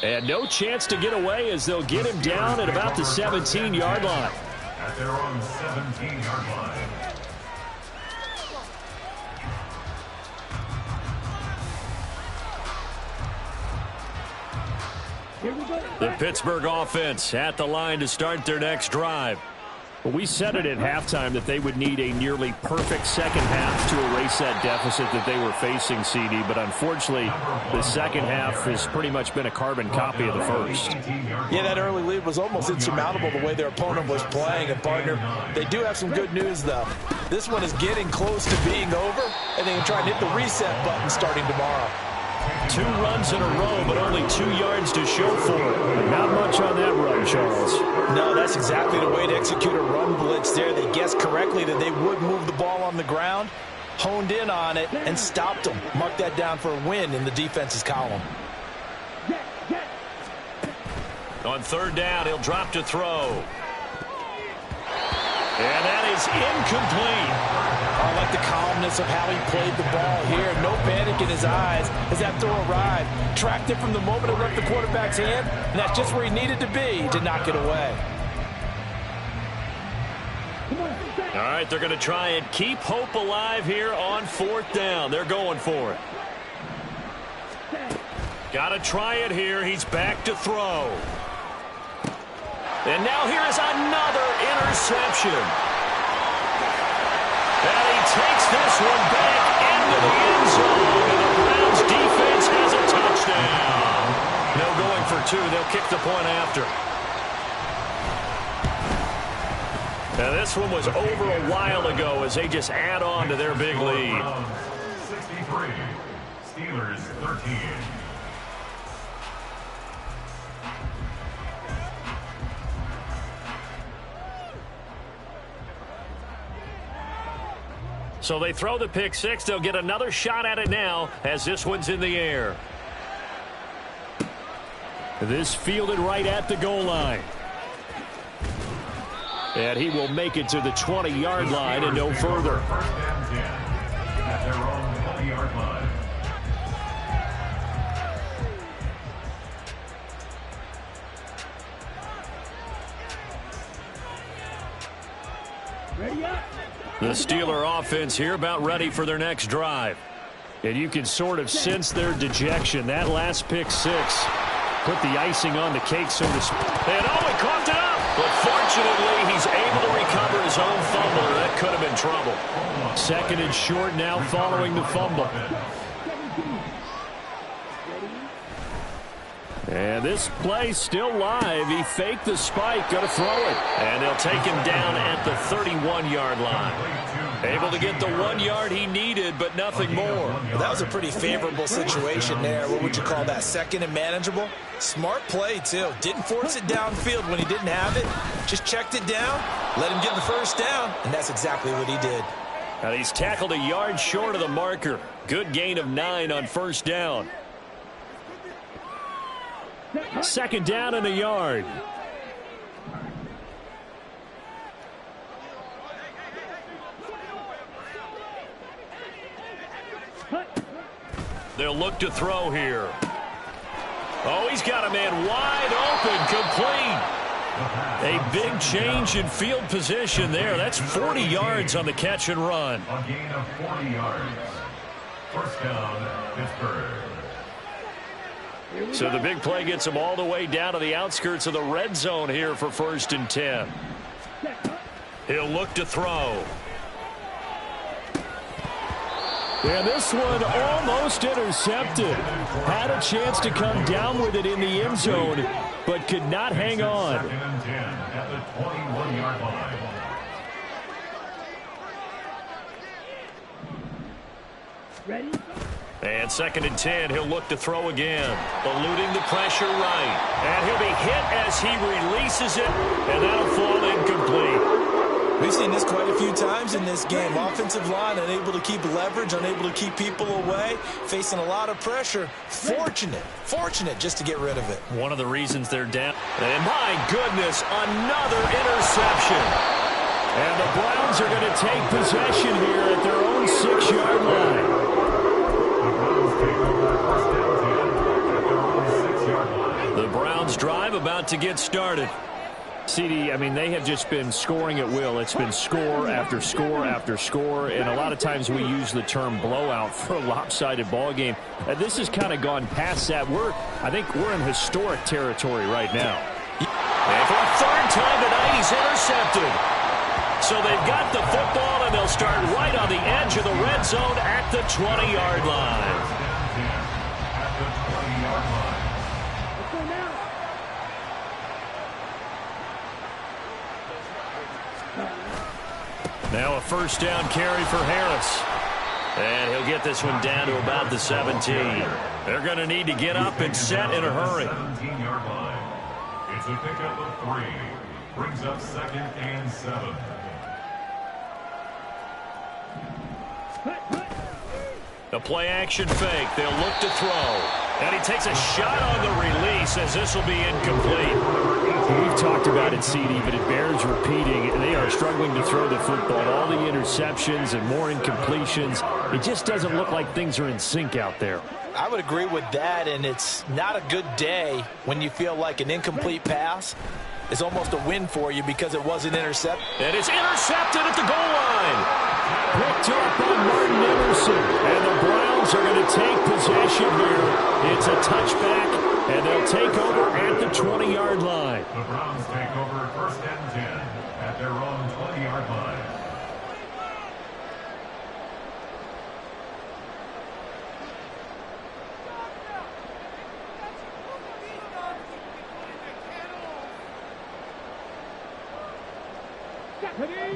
And no chance to get away as they'll get him down at about the 17-yard line. At their own 17-yard line. The Pittsburgh offense at the line to start their next drive. Well, we said it at halftime that they would need a nearly perfect second half to erase that deficit that they were facing, CD. But unfortunately, the second half has pretty much been a carbon copy of the first. Yeah, that early lead was almost insurmountable the way their opponent was playing. And, partner, they do have some good news, though. This one is getting close to being over, and they can try and hit the reset button starting tomorrow. 2 runs in a row, but only 2 yards to show for it. Not much on that run, Charles. No, that's exactly the way to execute a run blitz there. They guessed correctly that they would move the ball on the ground, honed in on it, and stopped them. Mark that down for a win in the defense's column. On 3rd down, he'll drop to throw. And that is incomplete. I like the calmness of how he played the ball here. No panic in his eyes as that throw arrived. Tracked it from the moment it left the quarterback's hand, and that's just where he needed to be to knock it away. All right, they're going to try and keep hope alive here on 4th down. They're going for it. Got to try it here. He's back to throw. And now here is another interception. And he takes this one back into the end zone. And the Browns defense has a touchdown. No going for 2. They'll kick the point after. Now this one was over a while ago as they just add on to their big lead. 63, Steelers 13. So they throw the pick 6. They'll get another shot at it now as this one's in the air. This fielded right at the goal line. And he will make it to the 20-yard line and no further. First and 10 at their own 20-yard line. Ready up. The Steeler offense here about ready for their next drive. And you can sort of sense their dejection. That last pick 6 put the icing on the cake, so to speak. And oh, he coughed it up. But fortunately, he's able to recover his own fumble. That could have been trouble. 2nd and short now following the fumble. And this play still live. He faked the spike, going to throw it. And they'll take him down at the 31-yard line. Able to get the 1 yard he needed, but nothing more. Well, that was a pretty favorable situation there. What would you call that? 2nd and manageable? Smart play, too. Didn't force it downfield when he didn't have it. Just checked it down, let him get the 1st down, and that's exactly what he did. And he's tackled a yard short of the marker. Good gain of 9 on 1st down. 2nd down and a yard. They'll look to throw here. Oh, he's got a man wide open, complete. A big change in field position there. That's 40 yards on the catch and run. A gain of 40 yards. First down, Pittsburgh. So the big play gets him all the way down to the outskirts of the red zone here for 1st and 10. He'll look to throw. And this one almost intercepted. Had a chance to come down with it in the end zone, but could not hang on. 2nd and 10 at the 21-yard line. Ready? And 2nd and 10, he'll look to throw again. Eluding the pressure right. And he'll be hit as he releases it, and that'll fall incomplete. We've seen this quite a few times in this game. Offensive line unable to keep leverage, unable to keep people away, facing a lot of pressure. Fortunate just to get rid of it. One of the reasons they're down. And my goodness, another interception. And the Browns are going to take possession here at their own 6-yard line. The Browns drive about to get started. CD, I mean, they have just been scoring at will. It's been score after score after score, and a lot of times we use the term blowout for a lopsided ball game. This has kind of gone past that. I think we're in historic territory right now. And for a 3rd time tonight, he's intercepted. So they've got the football, and they'll start right on the edge of the red zone at the 20-yard line. Now a 1st down carry for Harris. And he'll get this one down to about the 17. They're going to need to get up and set in a hurry. 17-yard line. It's a pickup of 3. Brings up 2nd and 7. The play action fake. They'll look to throw. And he takes a shot on the release as this will be incomplete. We've talked about it, CD, but it bears repeating. They are struggling to throw the football. All the interceptions and more incompletions. It just doesn't look like things are in sync out there. I would agree with that, and it's not a good day when you feel like an incomplete pass is almost a win for you because it wasn't intercepted. And it's intercepted at the goal line. Picked up by Martin Emerson. And the Browns are going to take possession here. It's a touchback, and they'll take over at the 20-yard line. The Browns take over 1st and 10 at their own 20-yard line.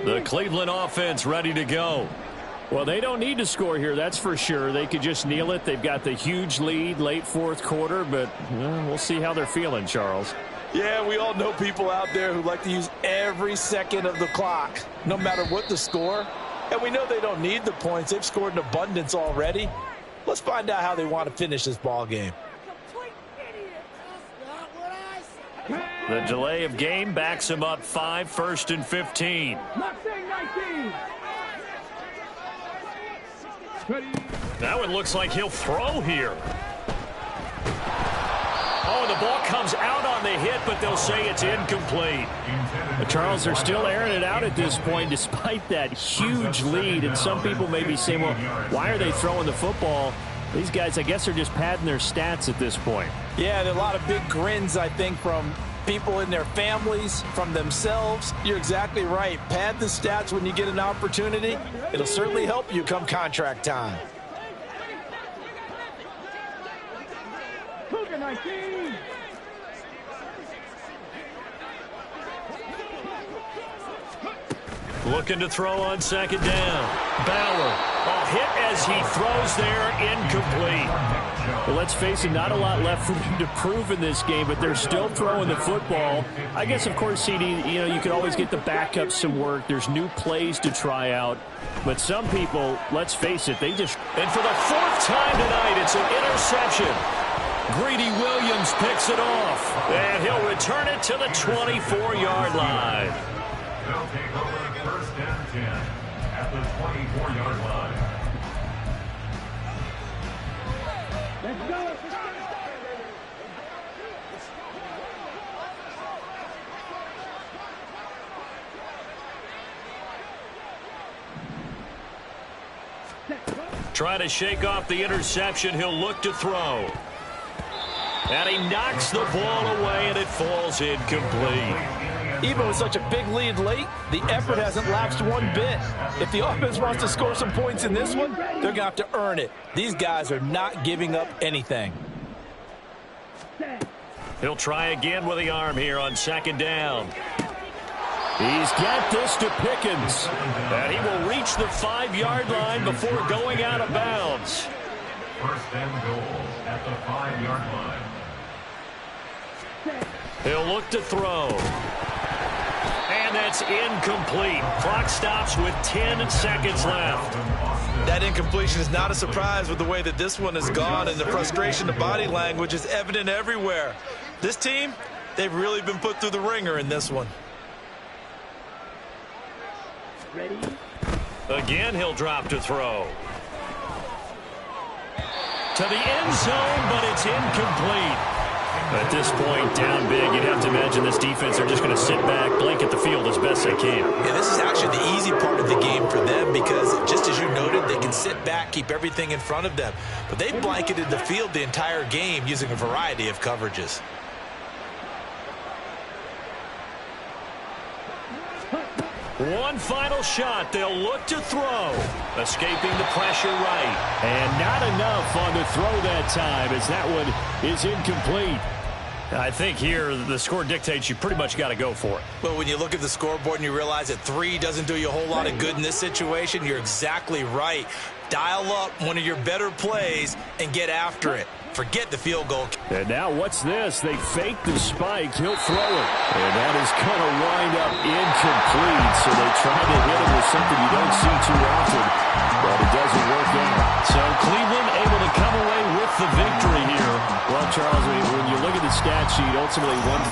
The Cleveland offense ready to go. Well, they don't need to score here, that's for sure. They could just kneel it. They've got the huge lead late 4th quarter, but we'll see how they're feeling, Charles. Yeah, we all know people out there who like to use every second of the clock, no matter what the score. And we know they don't need the points. They've scored in abundance already. Let's find out how they want to finish this ball game. The delay of game backs him up 5, 1st and 15. Now it looks like he'll throw here. Oh, and the ball comes out on the hit, but they'll say it's incomplete. Charles, they're still airing it out at this point despite that huge lead. And some people may be saying, well, why are they throwing the football? These guys, I guess, are just padding their stats at this point. Yeah, there are a lot of big grins, I think, from people in their families, from themselves. You're exactly right. Pad the stats when you get an opportunity. It'll certainly help you come contract time. Looking to throw on 2nd down. Bauer, a hit as he throws there, incomplete. Well, let's face it, not a lot left for them to prove in this game, but they're still throwing the football. I guess, of course, CD, you could always get the backup some work. There's new plays to try out. But some people, let's face it, they just... And for the 4th time tonight, it's an interception. Greedy Williams picks it off. And he'll return it to the 24-yard line. They'll take over 1st and 10 at the 24-yard line. Trying to shake off the interception. He'll look to throw. And he knocks the ball away, and it falls incomplete. Even with such a big lead late, the effort hasn't lapsed one bit. If the offense wants to score some points in this one, they're going to have to earn it. These guys are not giving up anything. He'll try again with the arm here on second down. He's got this to Pickens. And he will reach the 5-yard line before going out of bounds. First and goal at the 5-yard line. He'll look to throw. And that's incomplete. Clock stops with 10 seconds left. That incompletion is not a surprise with the way that this one has gone, and the frustration, the body language is evident everywhere. This team, they've really been put through the ringer in this one. Ready? Again, he'll drop to throw. To the end zone, but it's incomplete. At this point, down big, you'd have to imagine this defense, they're just going to sit back, blanket the field as best they can. Yeah, this is actually the easy part of the game for them because, just as you noted, they can sit back, keep everything in front of them. But they blanketed the field the entire game using a variety of coverages. One final shot. They'll look to throw. Escaping the pressure right. And not enough on the throw that time as that one is incomplete. I think here the score dictates you pretty much got to go for it. Well, when you look at the scoreboard and you realize that 3 doesn't do you a whole lot of good in this situation, you're exactly right. Dial up one of your better plays and get after it. Forget the field goal. And now what's this? They fake the spike. He'll throw it. And that is going to wind up incomplete. So they try to hit him with something you don't see too often, but it doesn't work out. So Cleveland able to come away with the victory here. Well, Charles, when you look at the stat sheet, ultimately one